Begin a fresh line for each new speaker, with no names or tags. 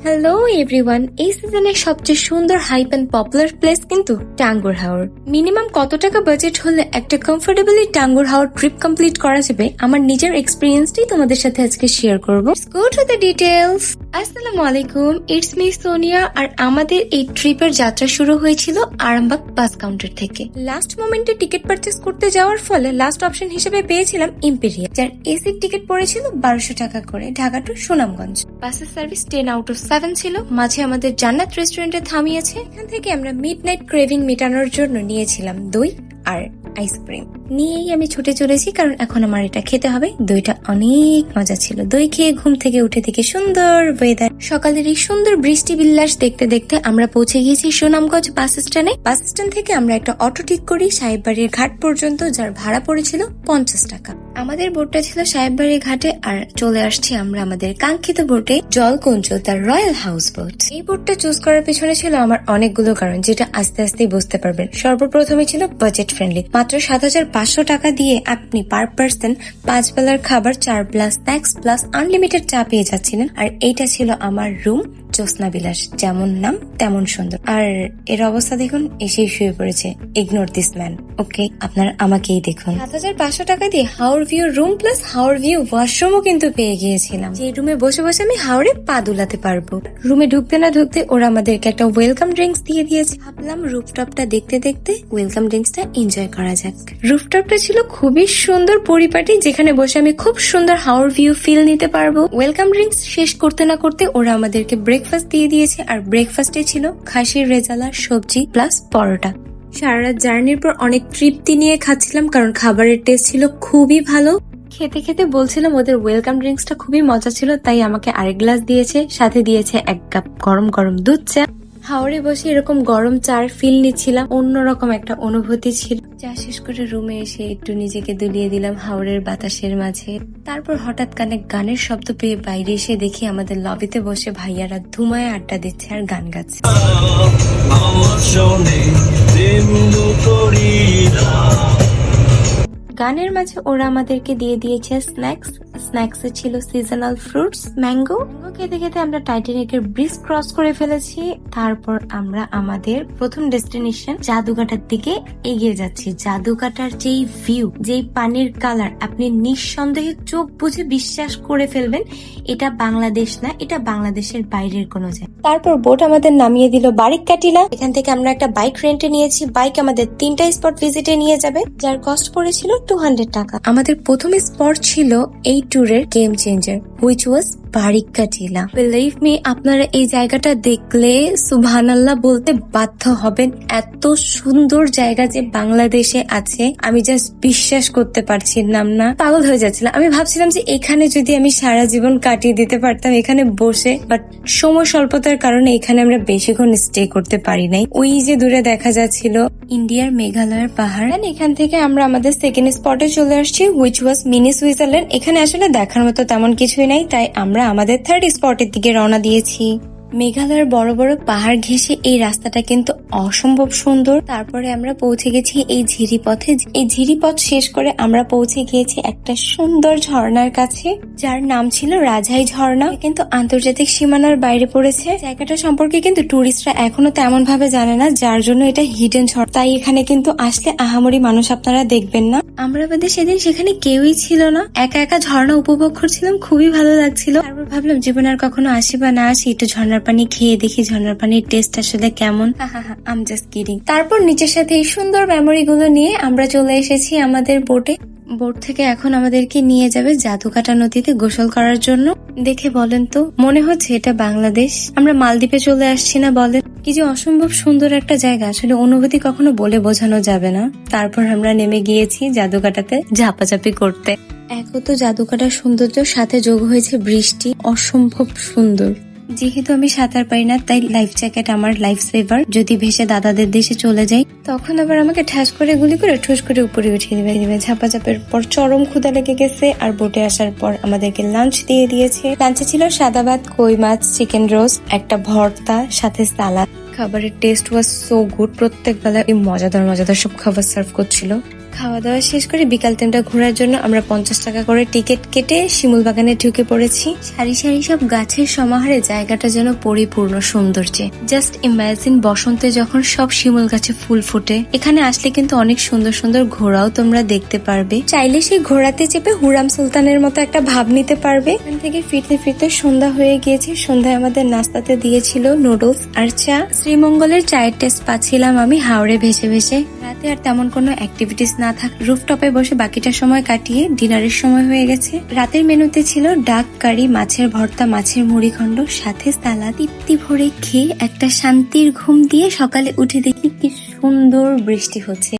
Hello everyone, এই সিজনের সবচেয়ে সুন্দর হাইপ এন্ড পপুলার প্লেস কিন্তু টাঙ্গুর হাওর। মিনিমাম কত টাকা বাজেট হলে একটা কমফোর্টেবলি টাঙ্গুর হাওর ট্রিপ কমপ্লিট করা যাবে, আমার নিজের এক্সপিরিয়েন্সটাই তোমাদের সাথে আজকে শেয়ার করবো। Go to the details. আসসালামু আলাইকুম, ইটস মি সোনিয়া। আর আমাদের এই ট্রিপের যাত্রা শুরু হয়েছিল আরামবাগ বাস কাউন্টার থেকে। লাস্ট মোমেন্টে টিকিট পারচেস করতে যাওয়ার ফলে লাস্ট অপশন হিসেবে পেয়েছিলাম ইম্পেরিয়াল, যার এসির টিকিট পড়েছিল 1200 টাকা করে, ঢাকা টু সুনামগঞ্জ। বাসের সার্ভিস 10 আউট অফ 7 ছিল। মাঝে আমাদের জান্নাত রেস্টুরেন্টে থামিয়েছে। এখান থেকে আমরা মিড নাইট ক্রেভিং মেটানোর জন্য নিয়েছিলাম দই আর আইসক্রিম। নিয়েই আমি ছুটে চলেছি, কারণ এখন আমার এটা খেতে হবে। দইটা অনেক মজা ছিল। দই খেয়ে ঘুম থেকে উঠে থেকে সুন্দর ওয়েদার, সকালের এই সুন্দর বৃষ্টি বিল্লাস দেখতে দেখতে আমরা পৌঁছে গিয়েছি সুনামগঞ্জ বাস স্ট্যান্ডে। বাস স্ট্যান্ড থেকে আমরা একটা অটো ঠিক করি সাহেববাড়ির ঘাট পর্যন্ত, যার ভাড়া পড়েছিল 50 টাকা। আমাদের বোটটা ছিল সাহেববাড়ির ঘাটে, আর চলে আসছি আমরা আমাদের কাঙ্ক্ষিত বোটে, জলকঞ্চল তার রয়্যাল হাউস বোট। এই বোটটা চুজ করার পেছনে ছিল আমার অনেকগুলো কারণ, যেটা আস্তে আস্তেই বুঝতে পারবেন। সর্বপ্রথমে ছিল বাজেট ফ্রেন্ডলি। মাত্র 7500 টাকা দিয়ে আপনি পার পার্সন 5 বেলার খাবার, 4 প্লাস স্ন্যাক্স প্লাস আনলিমিটেড চা পেয়ে যাচ্ছিলেন। আর এইটা ছিল আমার রুম, জ্যোৎস্না বিলাস, যেমন নাম তেমন সুন্দর। আর এর অবস্থা দেখুন, এসেই শুয়ে পড়েছে। ইগনোর দিস ম্যান, ওকে? আপনার আমাকেই দেখুন। 7500 টাকা দিয়ে হাওর ভিউ রুম প্লাস হাওর ভিউ ওয়াশরুমও কিন্তু পেয়ে গিয়েছিলাম, যে রুমে বসে বসে আমি হাওরে পা দুলাতে পারবো। রুমে ঢুকতে না ঢুকতে ওরা আমাদেরকে একটা ওয়েলকাম ড্রিঙ্কস দিয়ে দিয়েছে। ভাবলাম রুফটপটা দেখতে দেখতে ওয়েলকাম ড্রিঙ্কসটা এনজয় করা যাক। রুফটপটা ছিল খুবই সুন্দর পরিপাটি, যেখানে বসে আমি খুব সুন্দর হাওর ভিউ ফিল নিতে পারবো। ওয়েলকাম ড্রিঙ্কস শেষ করতে না করতে ওরা আমাদেরকে ব্রেকফাস্ট দিয়ে দিয়েছে। আর ব্রেকফাস্টে ছিল খাসির রেজালা, সবজি প্লাস পরোটা। সারা রাত জার্নির পর অনেক তৃপ্তি নিয়ে খাচ্ছিলাম, কারণ খাবারের টেস্ট ছিল খুবই ভালো। খেতে খেতে বলছিলাম ওদের ওয়েলকাম ড্রিঙ্কসটা খুবই মজা ছিল, তাই আমাকে আরেক গ্লাস দিয়েছে, সাথে দিয়েছে 1 কাপ গরম গরম দুধ চা। হাওড়ে বসে এরকম গরম চার ফিল নিচ্ছিলাম, অন্যরকম একটা অনুভূতি ছিল। চা শেষ করে রুমে এসে একটু নিজেকে দুলিয়ে দিলাম হাওড়ের বাতাসের মাঝে। তারপর হঠাৎ কানে গানের শব্দ পেয়ে বাইরে এসে দেখি আমাদের লবিতে বসে ভাইয়ারা ধুমায় আড্ডা দিচ্ছে আর গান গাচ্ছে। গানের মাঝে ওরা আমাদেরকে দিয়ে দিয়েছে স্ন্যাক্স। স্ন্যাক্সে ছিল সিজনাল ফ্রুটস, ম্যাঙ্গো। খেতে খেতে আমরা টাইটানিকের ব্রিজ ক্রস করে ফেলেছি। তারপর আমরা আমাদের প্রথম ডেস্টিনেশন জাদুঘাটার দিকে এগিয়ে যাচ্ছি। জাদুঘাটার যেই ভিউ, যেই পানির কালার, আপনি নিঃসন্দেহে চোখ বুঝে বিশ্বাস করে ফেলবেন এটা বাংলাদেশ না, এটা বাংলাদেশের বাইরের কোনো জায়গা। তারপর বোট আমাদের নামিয়ে দিল বারিককাটিলা। এখান থেকে আমরা একটা বাইক রেন্টে নিয়েছি। বাইক আমাদের 3টা স্পট ভিজিটে নিয়ে যাবে, যার কস্ট পড়েছিল 200 টাকা। আমাদের প্রথম স্পট ছিল এই ট্যুরের game changer, which was Barikkatila. Believe me, আপনারা এই জায়গাটা দেখলে সুবহানাল্লাহ বলতে বাধ্য হবেন। এত সুন্দর জায়গা যে বাংলাদেশে আছে, আমি জাস্ট বিশ্বাস করতে পারছিলাম না, পাগল হয়ে যাচ্ছিলাম। আমি ভাবছিলাম যে এখানে যদি আমি সারা জীবন কাটিয়ে দিতে পারতাম এখানে বসে, বাট সময় স্বল্পতার কারণে এখানে আমরা বেশিক্ষণ স্টে করতে পারি নাই। ওই যে দূরে দেখা যাচ্ছিল ইন্ডিয়ার মেঘালয়ের পাহাড়। এখান থেকে আমরা আমাদের সেকেন্ড স্পটে চলে আসছি, হুইচ ওয়াজ মিনি সুইজারল্যান্ড। এখানে আসলে দেখার মতো তেমন কিছুই নাই, তাই আমরা আমাদের থার্ড স্পটের দিকে রওনা দিয়েছি। মেঘালয়ের বড় বড় পাহাড় ঘেঁষে এই রাস্তাটা কিন্তু অসম্ভব সুন্দর। তারপরে আমরা পৌঁছে গেছি এই ঝিরিপথে। এই ঝিরিপথ শেষ করে আমরা পৌঁছে গিয়েছি একটা সুন্দর ঝর্ণার কাছে, যার নাম ছিল রাজহাই ঝর্ণা। কিন্তু আন্তর্জাতিক সীমানার বাইরে পড়েছে। জায়গাটা সম্পর্কে কিন্তু টুরিস্টরা এখনো তেমন ভাবে জানে না, যার জন্য এটা হিডেন ঝর্ণা। তাই এখানে কিন্তু আসলে আহামরি মানুষ আপনারা দেখবেন না। আমরা বাদে সেদিন সেখানে কেউই ছিল না, একা একা ঝর্ণা উপভোগ করছিলাম, খুবই ভালো লাগছিল। তারপর ভাবলাম জীবনে আর কখনো আসি বা না আসি, একটু ঝর্ণার পানি খেয়ে দেখি ঝর্ণার পানির টেস্ট আসলে কেমন। আম জাস্ট কিডিং। তারপর নিচের সাথে এই সুন্দর মেমোরি গুলো নিয়ে আমরা চলে এসেছি আমাদের বোটে। বোট থেকে এখন আমাদেরকে নিয়ে যাবে জাদুকাটা নদীতে গোসল করার জন্য। দেখে বলেন তো, মনে হচ্ছে এটা বাংলাদেশ, আমরা মালদ্বীপে চলে আসছি না? বলেন কি যে অসম্ভব সুন্দর একটা জায়গা, আসলে অনুভূতি কখনো বলে বোঝানো যাবে না। তারপর আমরা নেমে গিয়েছি জাদুকাটাতে ঝাপাঝাপি করতে। এক তো জাদুকাটার সৌন্দর্য, সাথে যোগ হয়েছে বৃষ্টি, অসম্ভব সুন্দর। যেহেতু আমি সাঁতার পারি না, তাই লাইফ জ্যাকেট আমার লাইফ সেভার। যদি ভেসে দাদাদের দেশে চলে যাই, তখন আবার আমাকে ঠাস করে গুলি করে ঠুস করে উপরে উঠিয়ে দিবে। ঝাপাঝাপের পর চরম ক্ষুধা লেগে গেছে। আর বোটে আসার পর আমাদেরকে লাঞ্চ দিয়ে দিয়েছে। লাঞ্চে ছিল সাদা ভাত, কই মাছ, চিকেন রোস্ট, একটা ভর্তা, সাথে সালাদ। খাবারের টেস্ট ওয়াজ সো গুড। প্রত্যেক বেলা এই মজাদার মজাদার সব খাবার সার্ভ করছিল। খাওয়া দাওয়া শেষ করে বিকাল টাইমটা ঘোরার জন্য আমরা 50 টাকা করে টিকিট কেটে শিমুল বাগানে ঢুকে পড়েছি। সারি সারি সব গাছের সমাহারে জায়গাটা যেন পরিপূর্ণ সৌন্দর্যে। জাস্ট ইমাজিন বসন্তে যখন সব শিমুল গাছে ফুল ফোটে। এখানে আসলে কিন্তু অনেক সুন্দর সুন্দর ঘোড়াও তোমরা দেখতে পারবে। চাইলে সেই ঘোড়াতে চেপে হুরাম সুলতানের মতো একটা ভাব নিতে পারবে। এখান থেকে ফিরতে ফিরতে সন্ধ্যা হয়ে গিয়েছে। সন্ধ্যায় আমাদের নাস্তাতে দিয়েছিল নুডলস আর চা। শ্রীমঙ্গলের চায়ের টেস্ট পাচ্ছিলাম আমি হাওড়ে ভেসে ভেসে। রাতে আর তেমন কোনো অ্যাক্টিভিটিস না থাক, রুফটপে বসে বাকিটা সময় কাটিয়ে ডিনারের সময় হয়ে গেছে। রাতের মেনুতে ছিল ডাক কারি, মাছের ভর্তা, মাছের মুড়িখণ্ড, সাথে সালাদ। তৃপ্তি ভরে খেয়ে একটা শান্তির ঘুম দিয়ে সকালে উঠে দেখি কি সুন্দর বৃষ্টি হচ্ছে।